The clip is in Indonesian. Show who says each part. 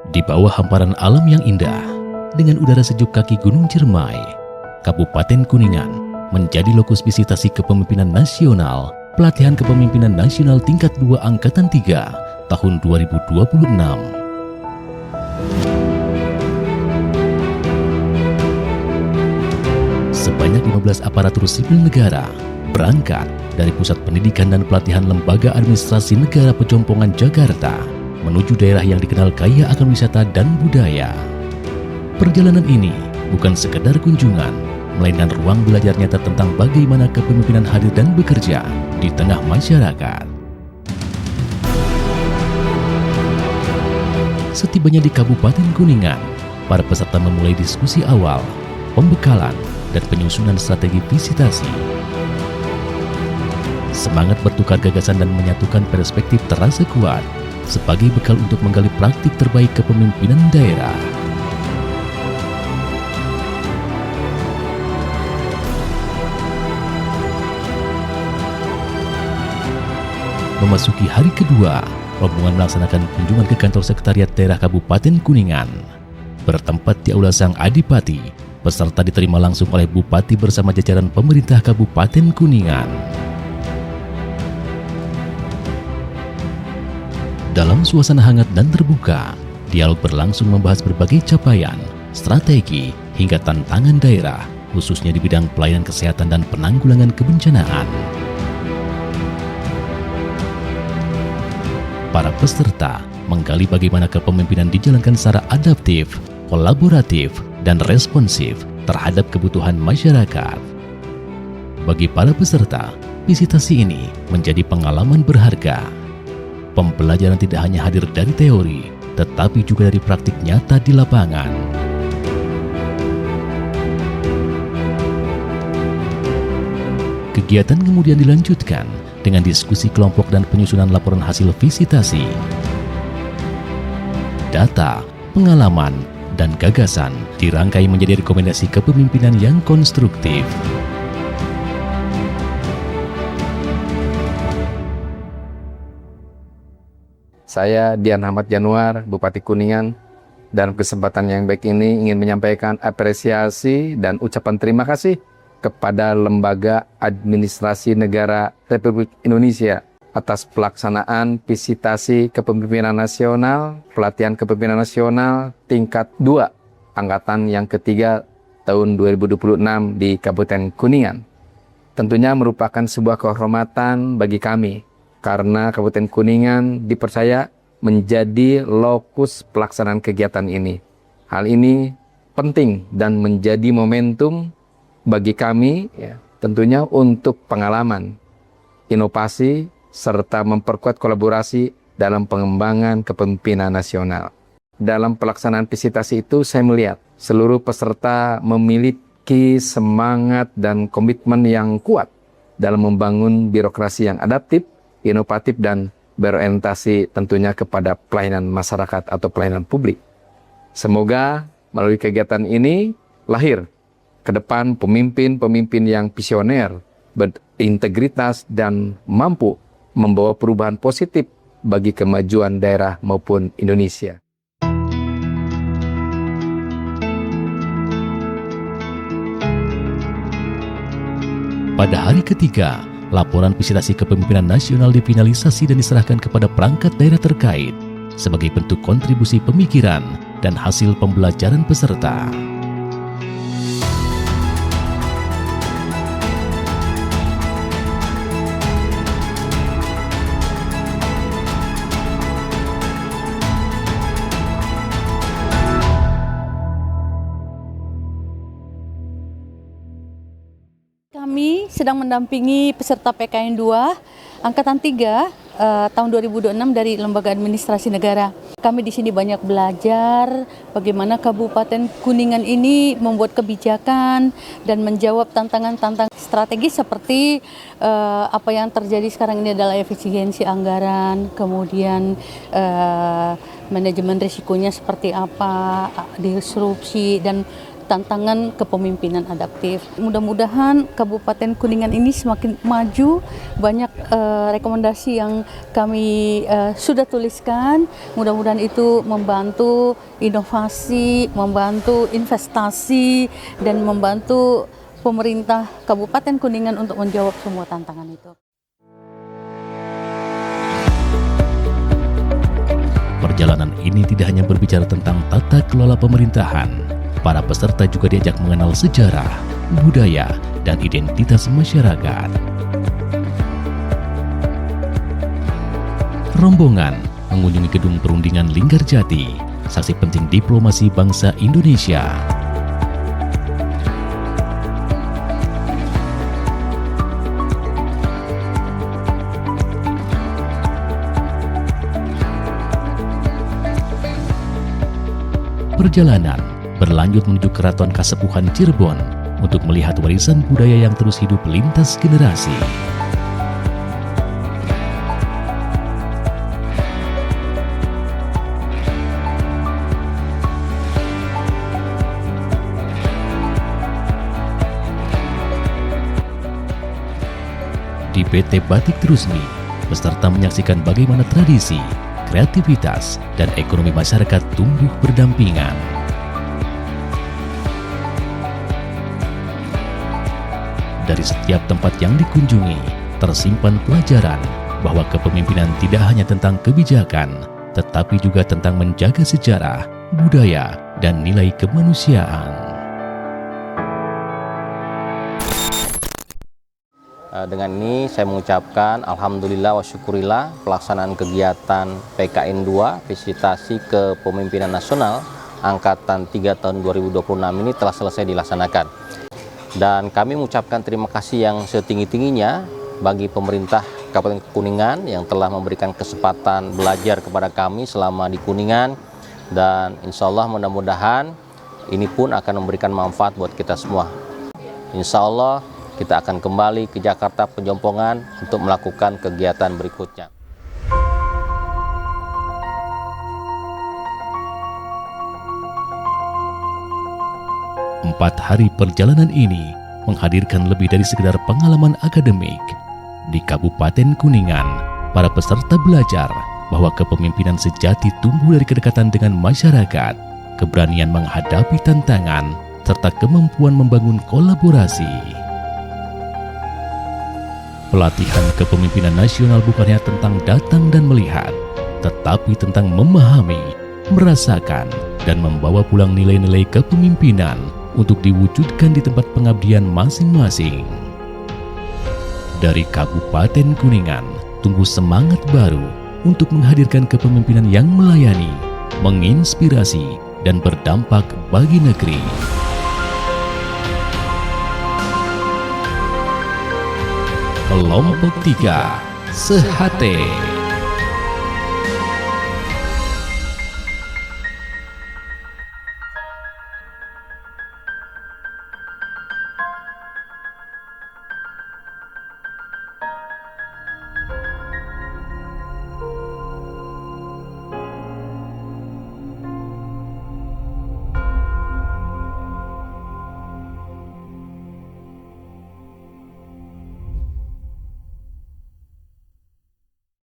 Speaker 1: Di bawah hamparan alam yang indah, dengan udara sejuk kaki Gunung Ciremai, Kabupaten Kuningan menjadi lokus visitasi kepemimpinan nasional, pelatihan kepemimpinan nasional tingkat 2 Angkatan 3 tahun 2026. Sebanyak 15 aparatur sipil negara berangkat dari Pusat Pendidikan dan Pelatihan Lembaga Administrasi Negara Pejompongan Jakarta menuju daerah yang dikenal kaya akan wisata dan budaya. Perjalanan ini bukan sekedar kunjungan, melainkan ruang belajar nyata tentang bagaimana kepemimpinan hadir dan bekerja di tengah masyarakat. Setibanya di Kabupaten Kuningan, para peserta memulai diskusi awal, pembekalan, dan penyusunan strategi visitasi. Semangat bertukar gagasan dan menyatukan perspektif terasa kuat sebagai bekal untuk menggali praktik terbaik kepemimpinan daerah. Memasuki hari kedua, rombongan melaksanakan kunjungan ke kantor sekretariat daerah Kabupaten Kuningan. Bertempat di Aula Sang Adipati, peserta diterima langsung oleh Bupati bersama jajaran pemerintah Kabupaten Kuningan. Dalam suasana hangat dan terbuka, dialog berlangsung membahas berbagai capaian, strategi, hingga tantangan daerah, khususnya di bidang pelayanan kesehatan dan penanggulangan kebencanaan. Para peserta menggali bagaimana kepemimpinan dijalankan secara adaptif, kolaboratif, dan responsif terhadap kebutuhan masyarakat. Bagi para peserta, visitasi ini menjadi pengalaman berharga. Pembelajaran tidak hanya hadir dari teori, tetapi juga dari praktik nyata di lapangan. Kegiatan kemudian dilanjutkan dengan diskusi kelompok dan penyusunan laporan hasil visitasi. Data, pengalaman, dan gagasan dirangkai menjadi rekomendasi kepemimpinan yang konstruktif.
Speaker 2: Saya Dian Ahmad Januar, Bupati Kuningan. Dalam kesempatan yang baik ini ingin menyampaikan apresiasi dan ucapan terima kasih kepada Lembaga Administrasi Negara Republik Indonesia atas pelaksanaan visitasi kepemimpinan nasional, pelatihan kepemimpinan nasional tingkat 2 angkatan yang ketiga tahun 2026 di Kabupaten Kuningan. Tentunya merupakan sebuah kehormatan bagi kami karena Kabupaten Kuningan dipercaya menjadi lokus pelaksanaan kegiatan ini. Hal ini penting dan menjadi momentum bagi kami tentunya untuk pengalaman, inovasi, serta memperkuat kolaborasi dalam pengembangan kepemimpinan nasional. Dalam pelaksanaan visitasi itu saya melihat seluruh peserta memiliki semangat dan komitmen yang kuat dalam membangun birokrasi yang adaptif, inovatif, dan berorientasi tentunya kepada pelayanan masyarakat atau pelayanan publik. Semoga melalui kegiatan ini lahir ke depan pemimpin-pemimpin yang visioner, berintegritas, dan mampu membawa perubahan positif bagi kemajuan daerah maupun Indonesia.
Speaker 1: Pada hari ketiga, laporan visitasi kepemimpinan nasional difinalisasi dan diserahkan kepada perangkat daerah terkait sebagai bentuk kontribusi pemikiran dan hasil pembelajaran peserta.
Speaker 3: Kami sedang mendampingi peserta PKN 2 Angkatan 3 tahun 2026 dari Lembaga Administrasi Negara. Kami di sini banyak belajar bagaimana Kabupaten Kuningan ini membuat kebijakan dan menjawab tantangan-tantangan strategis seperti apa yang terjadi sekarang ini adalah efisiensi anggaran, kemudian manajemen risikonya seperti apa, disrupsi, dan tantangan kepemimpinan adaptif. Mudah-mudahan Kabupaten Kuningan ini semakin maju, banyak rekomendasi yang kami sudah tuliskan, mudah-mudahan itu membantu inovasi, membantu investasi, dan membantu pemerintah Kabupaten Kuningan untuk menjawab semua tantangan itu.
Speaker 1: Perjalanan ini tidak hanya berbicara tentang tata kelola pemerintahan, para peserta juga diajak mengenal sejarah, budaya, dan identitas masyarakat. Rombongan mengunjungi gedung perundingan Linggarjati, saksi penting diplomasi bangsa Indonesia. Perjalanan berlanjut menuju Keraton Kasepuhan Cirebon untuk melihat warisan budaya yang terus hidup lintas generasi. Di PT Batik Trusmi, peserta menyaksikan bagaimana tradisi, kreativitas, dan ekonomi masyarakat tumbuh berdampingan. Dari setiap tempat yang dikunjungi, tersimpan pelajaran bahwa kepemimpinan tidak hanya tentang kebijakan, tetapi juga tentang menjaga sejarah, budaya, dan nilai kemanusiaan.
Speaker 4: Dengan ini saya mengucapkan Alhamdulillah wa syukurillah pelaksanaan kegiatan PKN 2 Visitasi Kepemimpinan Nasional Angkatan 3 tahun 2026 ini telah selesai dilaksanakan. Dan kami mengucapkan terima kasih yang setinggi-tingginya bagi pemerintah Kabupaten Kuningan yang telah memberikan kesempatan belajar kepada kami selama di Kuningan, dan insya Allah mudah-mudahan ini pun akan memberikan manfaat buat kita semua. Insya Allah kita akan kembali ke Jakarta Pejompongan untuk melakukan kegiatan berikutnya.
Speaker 1: Empat hari perjalanan ini menghadirkan lebih dari sekedar pengalaman akademik. Di Kabupaten Kuningan, para peserta belajar bahwa kepemimpinan sejati tumbuh dari kedekatan dengan masyarakat, keberanian menghadapi tantangan, serta kemampuan membangun kolaborasi. Pelatihan kepemimpinan nasional bukannya tentang datang dan melihat, tetapi tentang memahami, merasakan, dan membawa pulang nilai-nilai kepemimpinan untuk diwujudkan di tempat pengabdian masing-masing. Dari Kabupaten Kuningan, tumbuh semangat baru untuk menghadirkan kepemimpinan yang melayani, menginspirasi, dan berdampak bagi negeri. Kelompok 3, Sehate.